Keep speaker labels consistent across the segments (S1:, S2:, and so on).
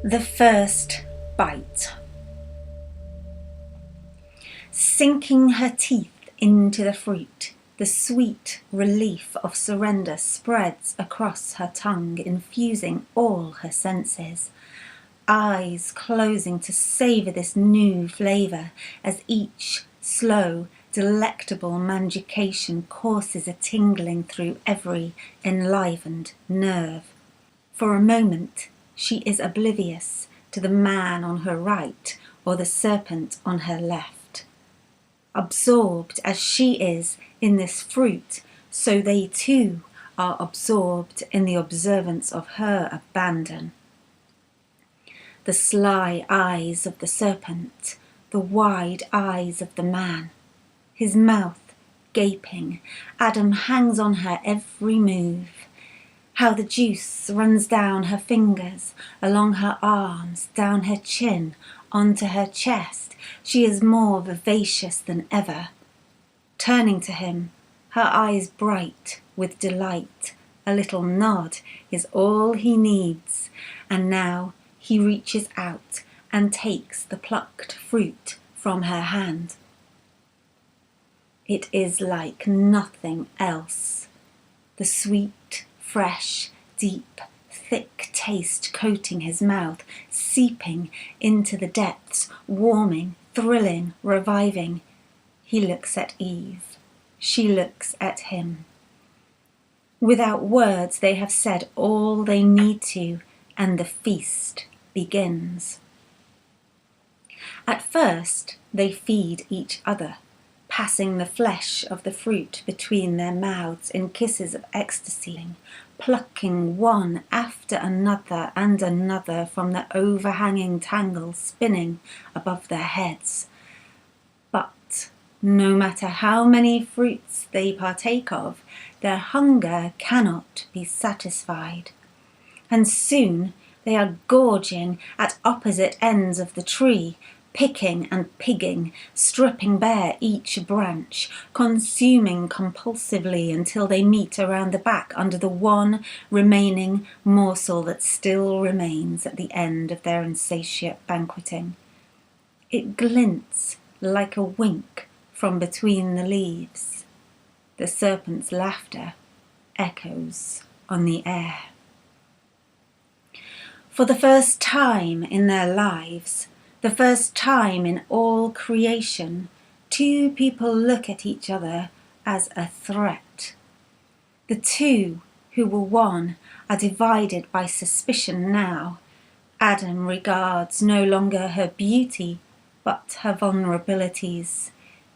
S1: The first bite. Sinking her teeth into the fruit, the sweet relief of surrender spreads across her tongue, infusing all her senses. Eyes closing to savour this new flavour as each slow, delectable mangication courses a tingling through every enlivened nerve. For a moment, she is oblivious to the man on her right or the serpent on her left. Absorbed as she is in this fruit, so they too are absorbed in the observance of her abandon. The sly eyes of the serpent, the wide eyes of the man, his mouth gaping, Adam hangs on her every move. How the juice runs down her fingers, along her arms, down her chin, onto her chest. She is more vivacious than ever. Turning to him, her eyes bright with delight, a little nod is all he needs, and now he reaches out and takes the plucked fruit from her hand. It is like nothing else. The sweet, fresh, deep, thick taste coating his mouth, seeping into the depths, warming, thrilling, reviving. He looks at Eve. She looks at him. Without words, they have said all they need to, and the feast begins. At first, they feed each other, passing the flesh of the fruit between their mouths in kisses of ecstasy, plucking one after another and another from the overhanging tangle spinning above their heads. But no matter how many fruits they partake of, their hunger cannot be satisfied. And soon they are gorging at opposite ends of the tree, picking and pigging, stripping bare each branch, consuming compulsively until they meet around the back under the one remaining morsel that still remains at the end of their insatiate banqueting. It glints like a wink from between the leaves. The serpent's laughter echoes on the air. For the first time in their lives, the first time in all creation, two people look at each other as a threat. The two who were one are divided by suspicion now. Adam regards no longer her beauty, but her vulnerabilities.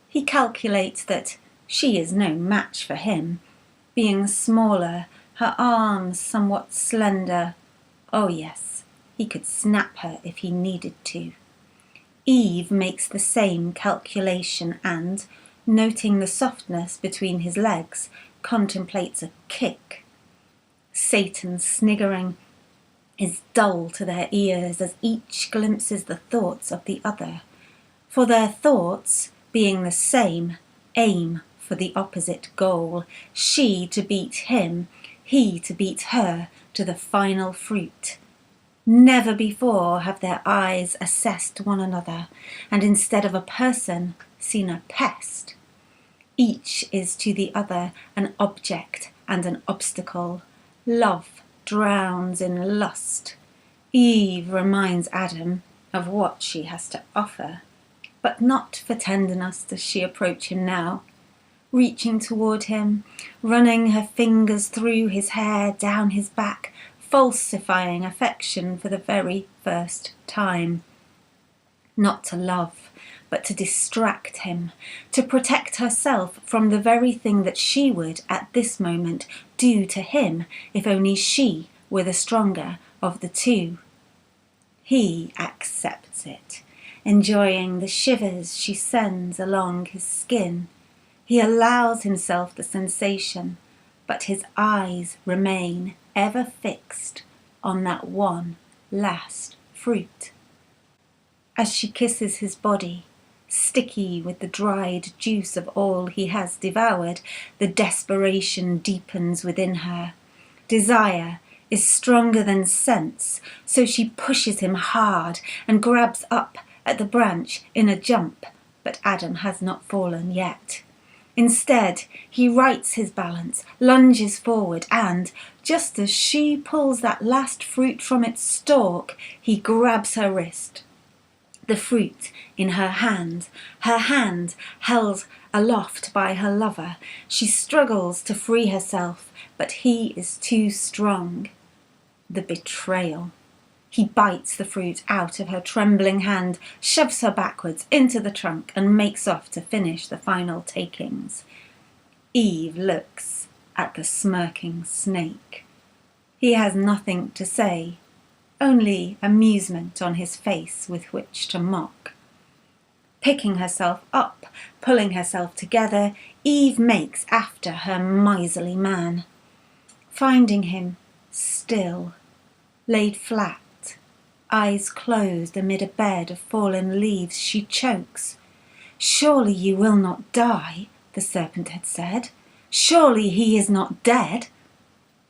S1: He calculates that she is no match for him, being smaller, her arms somewhat slender. Oh yes, he could snap her if he needed to. Eve makes the same calculation and, noting the softness between his legs, contemplates a kick. Satan's sniggering is dull to their ears as each glimpses the thoughts of the other. For their thoughts, being the same, aim for the opposite goal, she to beat him, he to beat her to the final fruit. Never before have their eyes assessed one another, and instead of a person, seen a pest. Each is to the other an object and an obstacle. Love drowns in lust. Eve reminds Adam of what she has to offer, but not for tenderness does she approach him now. Reaching toward him, running her fingers through his hair, down his back, falsifying affection for the very first time. Not to love, but to distract him, to protect herself from the very thing that she would, at this moment, do to him if only she were the stronger of the two. He accepts it, enjoying the shivers she sends along his skin. He allows himself the sensation, but his eyes remain ever fixed on that one last fruit. As she kisses his body, sticky with the dried juice of all he has devoured, the desperation deepens within her. Desire is stronger than sense, so she pushes him hard and grabs up at the branch in a jump, but Adam has not fallen yet. Instead, he rights his balance, lunges forward, and, just as she pulls that last fruit from its stalk, he grabs her wrist. The fruit in her hand held aloft by her lover. She struggles to free herself, but he is too strong. The betrayal. He bites the fruit out of her trembling hand, shoves her backwards into the trunk, and makes off to finish the final takings. Eve looks at the smirking snake. He has nothing to say, only amusement on his face with which to mock. Picking herself up, pulling herself together, Eve makes after her miserly man. Finding him still, laid flat, eyes closed amid a bed of fallen leaves, she chokes. "Surely you will not die," the serpent had said. "Surely he is not dead."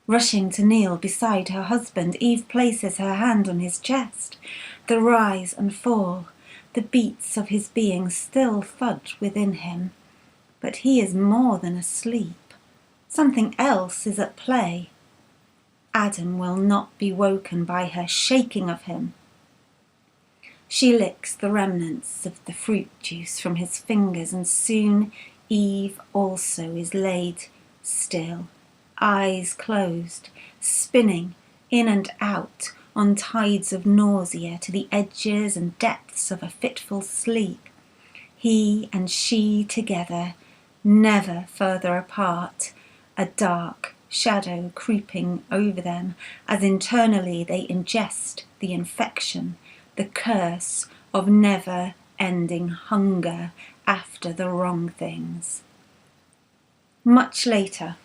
S1: Rushing to kneel beside her husband, Eve places her hand on his chest. The rise and fall, the beats of his being still fudge within him. But he is more than asleep. Something else is at play. Adam will not be woken by her shaking of him. She licks the remnants of the fruit juice from his fingers, and soon Eve also is laid still, eyes closed, spinning in and out on tides of nausea to the edges and depths of a fitful sleep. He and she together, never further apart, a dark shadow creeping over them as internally they ingest the infection, the curse of never-ending hunger after the wrong things. Much later,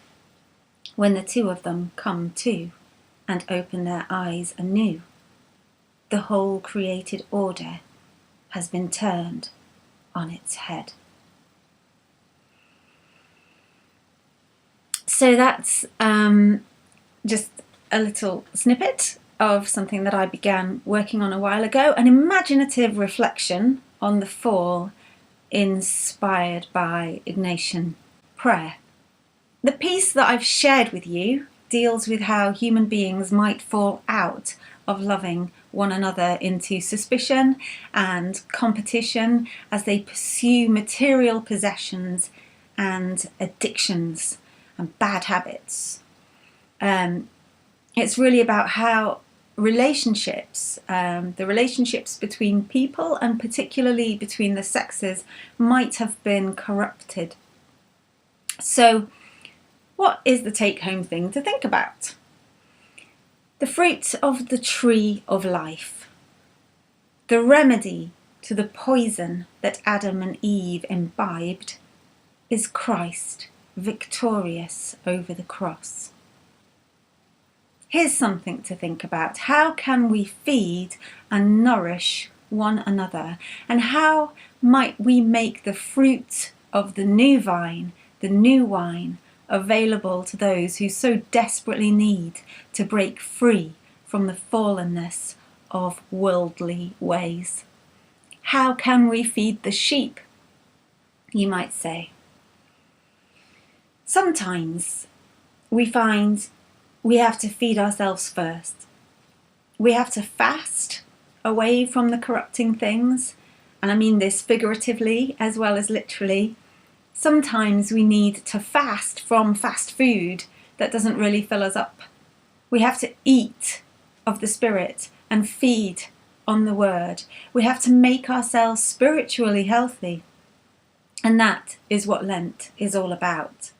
S1: when the two of them come to and open their eyes anew, the whole created order has been turned on its head. So that's just a little snippet of something that I began working on a while ago, an imaginative reflection on the fall inspired by Ignatian prayer. The piece that I've shared with you deals with how human beings might fall out of loving one another into suspicion and competition as they pursue material possessions and addictions and bad habits. It's really about how relationships, the relationships between people and particularly between the sexes, might have been corrupted. So, what is the take-home thing to think about? The fruit of the tree of life, the remedy to the poison that Adam and Eve imbibed, is Christ, victorious over the cross. Here's something to think about. How can we feed and nourish one another? And how might we make the fruit of the new vine, the new wine, available to those who so desperately need to break free from the fallenness of worldly ways? How can we feed the sheep, you might say? Sometimes we find we have to feed ourselves first. We have to fast away from the corrupting things, and I mean this figuratively as well as literally. Sometimes we need to fast from fast food that doesn't really fill us up. We have to eat of the Spirit and feed on the Word. We have to make ourselves spiritually healthy. And that is what Lent is all about.